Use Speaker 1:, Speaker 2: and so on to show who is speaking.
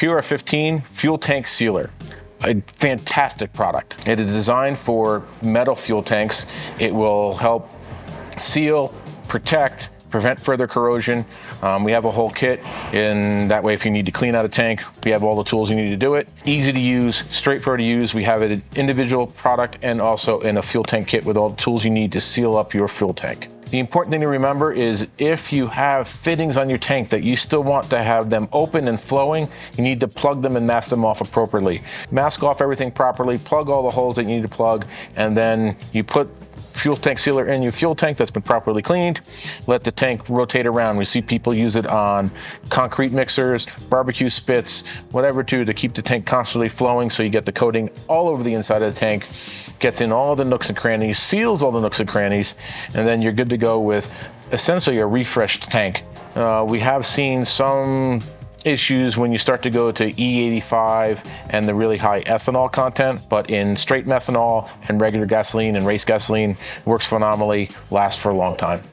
Speaker 1: POR-15 fuel tank sealer. A fantastic product. It is designed for metal fuel tanks. It will help seal, protect, prevent further corrosion. We have a whole kit, and that way if you need to clean out a tank, we have all the tools you need to do it. Easy to use, straightforward to use. We have an individual product and also in a fuel tank kit with all the tools you need to seal up your fuel tank. The important thing to remember is if you have fittings on your tank that you still want to have them open and flowing, you need to plug them and mask them off appropriately. Mask off everything properly, plug all the holes that you need to plug, and then you put fuel tank sealer in your fuel tank that's been properly cleaned. Let the tank rotate around. We see people use it on concrete mixers, barbecue spits, whatever to keep the tank constantly flowing so you get the coating all over the inside of the tank, gets in all the nooks and crannies, seals all the nooks and crannies, and then you're good to go with essentially a refreshed tank. We have seen some issues when you start to go to E85 and the really high ethanol content, but in straight methanol and regular gasoline and race gasoline, works phenomenally, lasts for a long time.